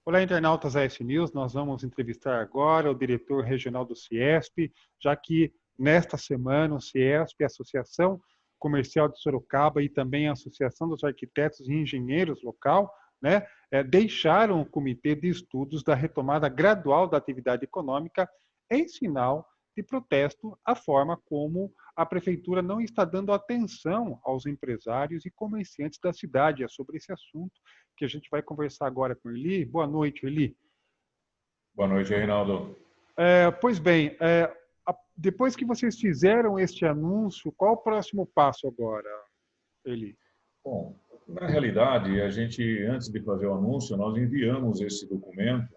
Olá, internautas AS News. Nós vamos entrevistar agora o diretor regional do CIESP, já que nesta semana o CIESP, a Associação Comercial de Sorocaba e também a Associação dos Arquitetos e Engenheiros local, né, deixaram o Comitê de Estudos da retomada gradual da atividade econômica em sinal de protesto à forma como a Prefeitura não está dando atenção aos empresários e comerciantes da cidade. É sobre esse assunto que a gente vai conversar agora com Eli. Boa noite, Eli. Boa noite, Reinaldo. Pois bem, depois que vocês fizeram este anúncio, qual o próximo passo agora, Eli? Bom, na realidade, a gente, antes de fazer o anúncio, nós enviamos esse documento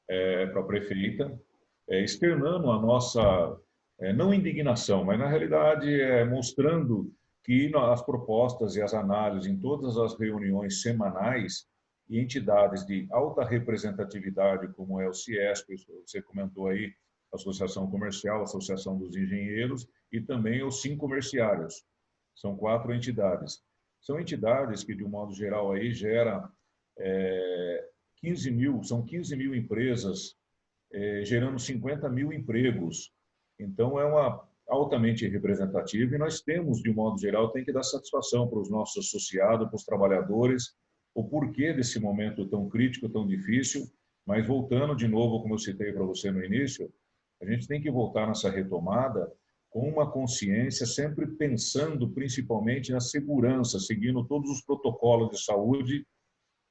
para a prefeita, externando a nossa, não indignação, mas na realidade mostrando que as propostas e as análises em todas as reuniões semanais e entidades de alta representatividade, como é o CIESP, você comentou aí, Associação Comercial, Associação dos Engenheiros e também os 5 comerciários. São 4 entidades. São entidades que, de um modo geral, aí gera 15 mil, são 15 mil empresas, gerando 50 mil empregos. Então, é uma altamente representativa e nós temos, de um modo geral, tem que dar satisfação para os nossos associados, para os trabalhadores, o porquê desse momento tão crítico, tão difícil. Mas voltando de novo, como eu citei para você no início, a gente tem que voltar nessa retomada com uma consciência, sempre pensando principalmente na segurança, seguindo todos os protocolos de saúde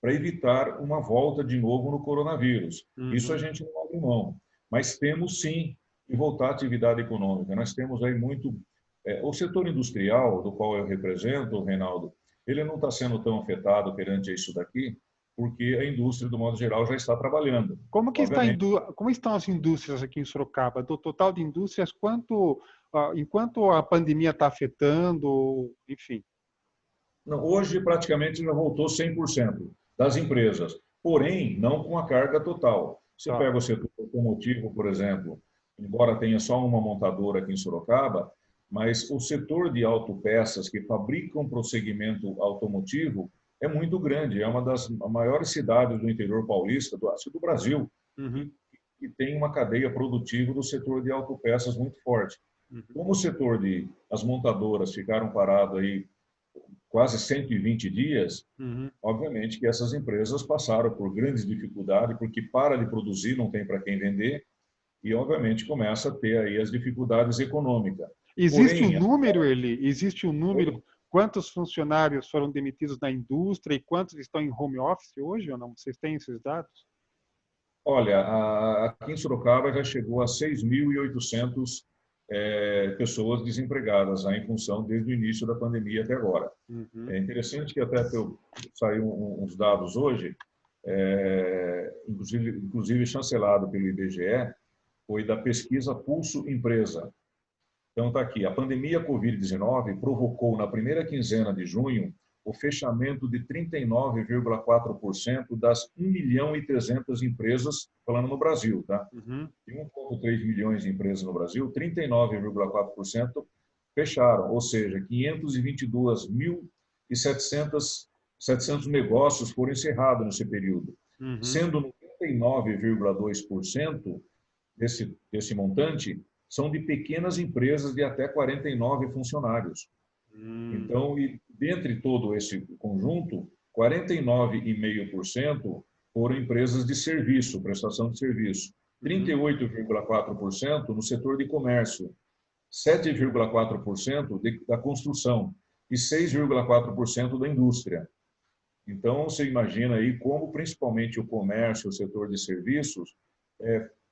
para evitar uma volta de novo no coronavírus. Isso a gente não abre mão. Mas temos sim que voltar à atividade econômica. Nós temos aí muito... o setor industrial, do qual eu represento, Reinaldo, ele não está sendo tão afetado perante isso daqui, porque a indústria, do modo geral, já está trabalhando. Como estão as indústrias aqui em Sorocaba? Do total de indústrias, enquanto a pandemia está afetando, enfim? Não, hoje, praticamente, já voltou 100% das empresas, porém, não com a carga total. Você pega o setor automotivo, por exemplo, embora tenha só uma montadora aqui em Sorocaba, mas o setor de autopeças que fabricam para o segmento automotivo é muito grande, é uma das maiores cidades do interior paulista, do Brasil, e tem uma cadeia produtiva do setor de autopeças muito forte. Como o setor as montadoras ficaram parados aí quase 120 dias, obviamente que essas empresas passaram por grandes dificuldades, porque para de produzir, não tem para quem vender, e obviamente começa a ter aí as dificuldades econômicas. Existe um número, Eli? Existe um número? Quantos funcionários foram demitidos na indústria e quantos estão em home office hoje ou não? Vocês têm esses dados? Olha, aqui em Sorocaba já chegou a 6.800 pessoas desempregadas, em função desde o início da pandemia até agora. É interessante que até saiu uns dados hoje, inclusive chancelado pelo IBGE, foi da pesquisa Pulso Empresa. Então está aqui, a pandemia Covid-19 provocou na primeira quinzena de junho o fechamento de 39,4% das 1.300.000 empresas, falando no Brasil, tá? De 1,3 milhões de empresas no Brasil, 39,4% fecharam, ou seja, 522.700 negócios foram encerrados nesse período, sendo 99,2% desse montante são de pequenas empresas de até 49 funcionários. Então, dentre todo esse conjunto, 49,5% foram empresas de serviço, prestação de serviço, 38,4% no setor de comércio, 7,4% da construção e 6,4% da indústria. Então, você imagina aí como, principalmente, o comércio, o setor de serviços,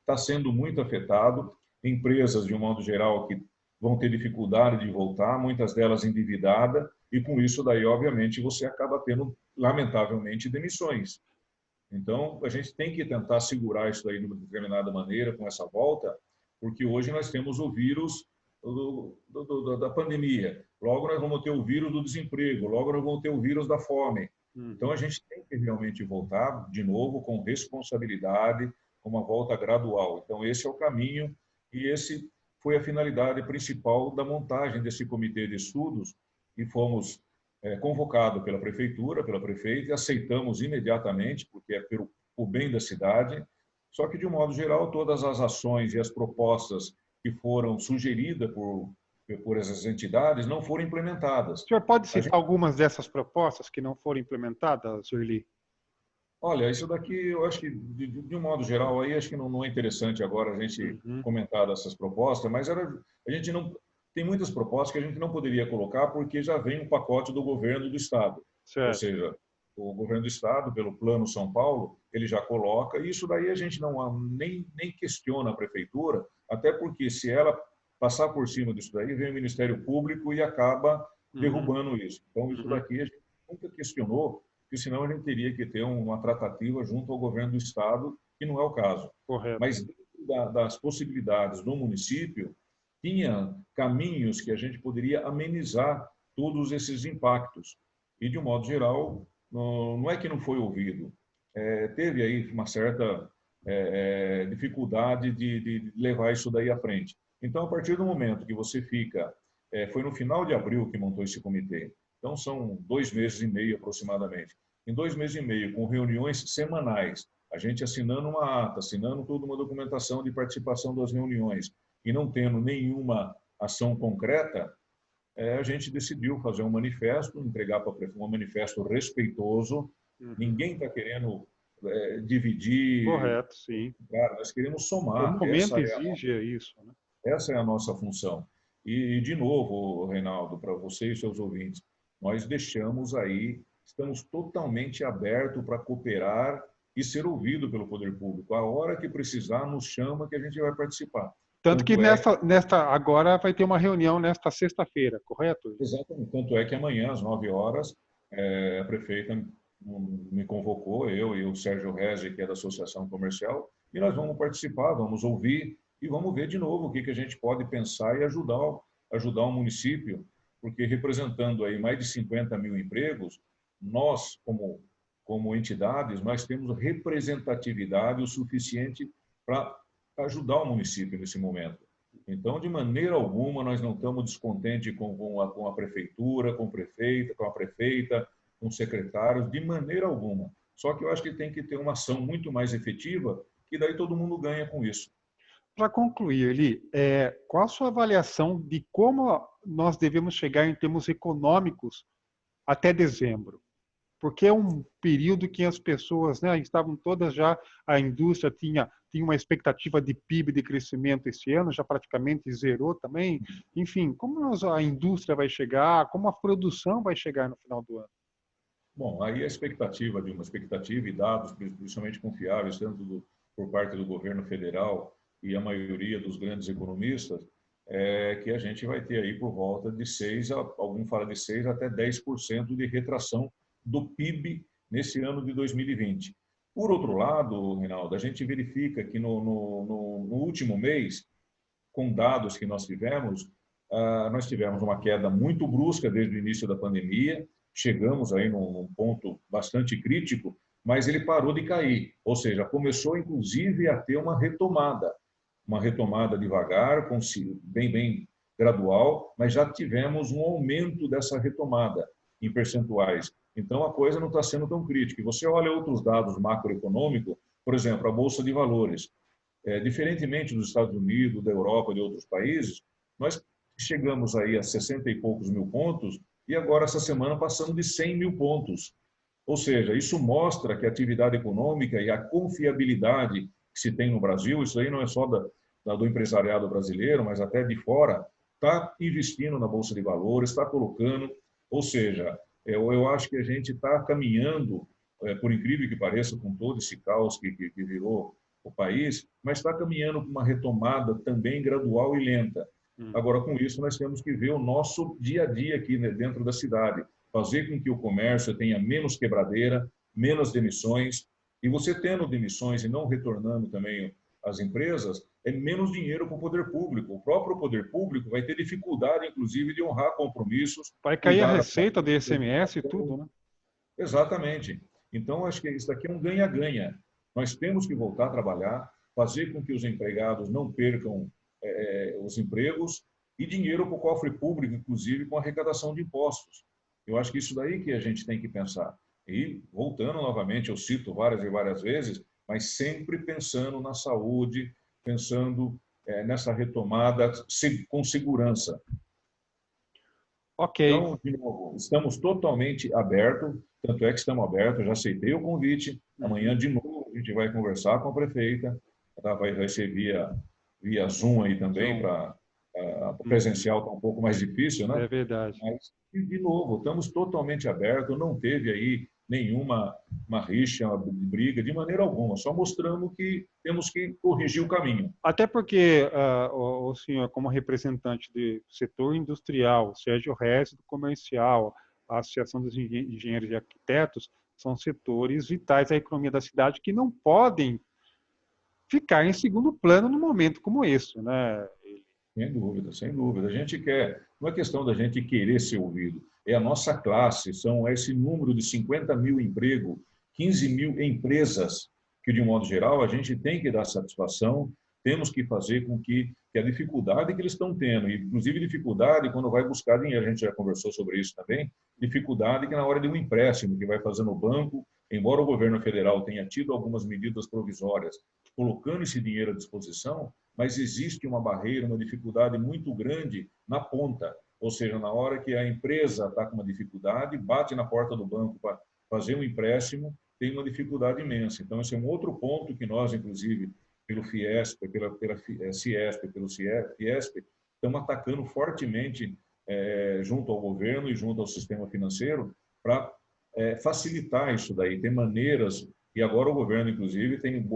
está sendo muito afetado. Empresas, de um modo geral, que vão ter dificuldade de voltar, muitas delas endividadas, e com isso daí, obviamente, você acaba tendo, lamentavelmente, demissões. Então, a gente tem que tentar segurar isso daí de uma determinada maneira, com essa volta, porque hoje nós temos o vírus da pandemia, logo nós vamos ter o vírus do desemprego, logo nós vamos ter o vírus da fome. Então, a gente tem que realmente voltar, de novo, com responsabilidade, com uma volta gradual. Então, esse é o caminho e esse foi a finalidade principal da montagem desse comitê de estudos e fomos convocados pela prefeitura, pela prefeita, e aceitamos imediatamente, porque é o bem da cidade. Só que, de um modo geral, todas as ações e as propostas que foram sugeridas por essas entidades não foram implementadas. O senhor pode A citar gente, algumas dessas propostas que não foram implementadas, Zirli? olha, isso daqui eu acho que, de um modo geral, aí acho que não é interessante agora a gente Uhum. comentar dessas propostas, mas a gente não tem muitas propostas que a gente não poderia colocar porque já vem um pacote do governo do estado, ou Certo. seja, o governo do estado, pelo Plano São Paulo, ele já coloca, e isso daí a gente nem questiona a prefeitura, até porque se ela passar por cima disso daí, vem o Ministério Público e acaba Uhum. derrubando isso. Então, isso Uhum. daqui a gente nunca questionou, porque senão a gente teria que ter uma tratativa junto ao governo do estado, que não é o caso. Correto. Mas dentro das possibilidades do município, tinha caminhos que a gente poderia amenizar todos esses impactos. E, de um modo geral, não é que não foi ouvido. Teve aí uma certa dificuldade de levar isso daí à frente. Então, a partir do momento que você fica, foi no final de abril que montou esse comitê, então são 2 meses e meio aproximadamente. Em 2 meses e meio, com reuniões semanais, a gente assinando uma ata, assinando toda uma documentação de participação das reuniões e não tendo nenhuma ação concreta, a gente decidiu fazer um manifesto, entregar para a prefeitura um manifesto respeitoso. Uhum. Ninguém está querendo dividir, Correto, sim. cara, nós queremos O somar. momento exige isso, né? Essa é a nossa função. De novo, Reinaldo, para você e seus ouvintes, nós deixamos aí, estamos totalmente abertos para cooperar e ser ouvido pelo poder público. A hora que precisar, nos chama que a gente vai participar. Tanto que Tanto é, nesta agora vai ter uma reunião nesta sexta-feira, correto? exatamente, tanto é que amanhã, às 9 horas, a prefeita me convocou, eu e o Sérgio Rezi, que é da Associação Comercial, e nós vamos participar, vamos ouvir e vamos ver de novo o que a gente pode pensar e ajudar o município, porque representando aí mais de 50 mil empregos, nós, como entidades, nós temos representatividade o suficiente para ajudar o município nesse momento. Então, de maneira alguma, nós não estamos descontentes com a prefeitura, com o prefeito, com a prefeita, com os secretários, de maneira alguma. Só que eu acho que tem que ter uma ação muito mais efetiva, que daí todo mundo ganha com isso. Para concluir, Eli, qual a sua avaliação de como nós devemos chegar em termos econômicos até dezembro? Porque é um período que as pessoas, né, estavam todas já, a indústria tinha uma expectativa de PIB de crescimento esse ano, já praticamente zerou também. Enfim, como a indústria vai chegar, como a produção vai chegar no final do ano? Bom, aí a expectativa de uma expectativa e dados, principalmente confiáveis, tanto por parte do governo federal e a maioria dos grandes economistas, é que a gente vai ter aí por volta de 6, algum fala de 6 até 10% de retração do PIB nesse ano de 2020. Por outro lado, Reinaldo, a gente verifica que no último mês, com dados que nós tivemos uma queda muito brusca desde o início da pandemia, chegamos aí num ponto bastante crítico, mas ele parou de cair, ou seja, começou inclusive a ter uma retomada devagar, bem gradual, mas já tivemos um aumento dessa retomada em percentuais. Então a coisa não está sendo tão crítica. E você olha outros dados macroeconômicos, por exemplo, a Bolsa de Valores. Diferentemente dos Estados Unidos, da Europa e de outros países, nós chegamos aí a 60 e poucos mil pontos e agora, essa semana, passamos de 100 mil pontos. Ou seja, isso mostra que a atividade econômica e a confiabilidade que se tem no Brasil, isso aí não é só do empresariado brasileiro, mas até de fora, está investindo na Bolsa de Valores, está colocando, ou seja, eu acho que a gente está caminhando, por incrível que pareça, com todo esse caos que virou o país, mas está caminhando para uma retomada também gradual e lenta. Agora, com isso, nós temos que ver o nosso dia a dia aqui, né, dentro da cidade, fazer com que o comércio tenha menos quebradeira, menos demissões, e você tendo demissões e não retornando também às empresas, é menos dinheiro para o poder público. O próprio poder público vai ter dificuldade, inclusive, de honrar compromissos, Vai cair a cuidar da receita do ICMS e tudo, né? Exatamente. Então, acho que isso daqui é um ganha-ganha. Nós temos que voltar a trabalhar, fazer com que os empregados não percam os empregos e dinheiro para o cofre público, inclusive com arrecadação de impostos. Eu acho que isso daí que a gente tem que pensar. E, voltando novamente, eu cito várias e várias vezes, mas sempre pensando na saúde, pensando nessa retomada com segurança. Ok. Então, de novo, estamos totalmente abertos, tanto é que estamos abertos, eu já aceitei o convite, amanhã de novo a gente vai conversar com a prefeita, tá? Vai ser via Zoom aí também, Zoom. para presencial está um pouco mais difícil, né? É verdade. Mas, de novo, estamos totalmente abertos, não teve aí nenhuma rixa, uma briga, de maneira alguma, só mostrando que temos que corrigir o caminho. Até porque o senhor, como representante do setor industrial, o Sérgio Rez do comercial, a Associação dos Engenheiros e Arquitetos, são setores vitais da economia da cidade que não podem ficar em segundo plano num momento como esse, né? Sem dúvida, sem dúvida. A gente quer, não é questão da gente querer ser ouvido, é a nossa classe, é esse número de 50 mil empregos, 15 mil empresas, que de um modo geral a gente tem que dar satisfação, temos que fazer com que a dificuldade que eles estão tendo, inclusive dificuldade quando vai buscar dinheiro, a gente já conversou sobre isso também, dificuldade que na hora de um empréstimo que vai fazer no banco, embora o governo federal tenha tido algumas medidas provisórias colocando esse dinheiro à disposição, mas existe uma barreira, uma dificuldade muito grande na ponta. Ou seja, na hora que a empresa está com uma dificuldade, bate na porta do banco para fazer um empréstimo, tem uma dificuldade imensa. Então, esse é um outro ponto que nós, inclusive, pelo Fiesp, pela Ciesp, pelo Fiesp, estamos atacando fortemente junto ao governo e junto ao sistema financeiro para facilitar isso daí. Tem maneiras, e agora o governo, inclusive, tem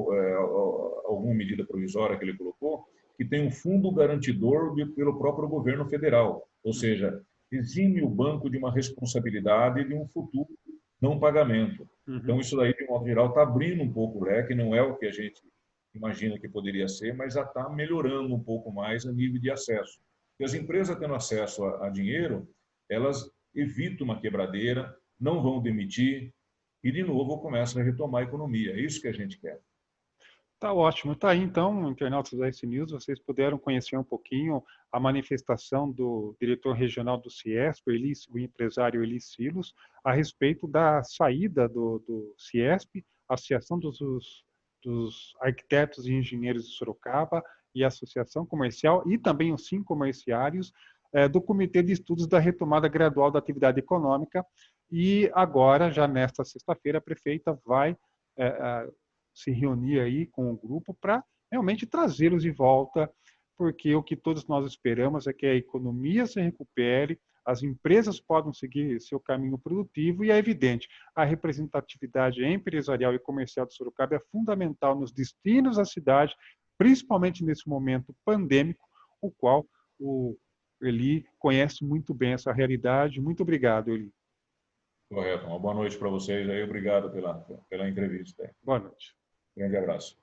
alguma medida provisória que ele colocou, que tem um fundo garantidor pelo próprio governo federal, ou seja, exime o banco de uma responsabilidade de um futuro não pagamento. Então, isso daí, de modo geral, está abrindo um pouco o leque, não é o que a gente imagina que poderia ser, mas já está melhorando um pouco mais a nível de acesso. E as empresas tendo acesso a dinheiro, elas evitam uma quebradeira, não vão demitir, e, de novo, começam a retomar a economia. É isso que a gente quer. Tá ótimo. Tá aí, então, internautas da S News, vocês puderam conhecer um pouquinho a manifestação do diretor regional do Ciesp, o empresário Eli Silos, a respeito da saída do Ciesp, Associação dos Arquitetos e Engenheiros de Sorocaba e a Associação Comercial, e também os 5 comerciários, do Comitê de Estudos da Retomada Gradual da Atividade Econômica. E agora, já nesta sexta-feira, a prefeita vai se reunir aí com o grupo para realmente trazê-los de volta, porque o que todos nós esperamos é que a economia se recupere, as empresas possam seguir seu caminho produtivo e é evidente, a representatividade empresarial e comercial de Sorocaba é fundamental nos destinos da cidade, principalmente nesse momento pandêmico, o qual o Eli conhece muito bem essa realidade. Muito obrigado, Eli. Correto. Uma boa noite para vocês aí. Obrigado pela entrevista. Boa noite. Grande abraço.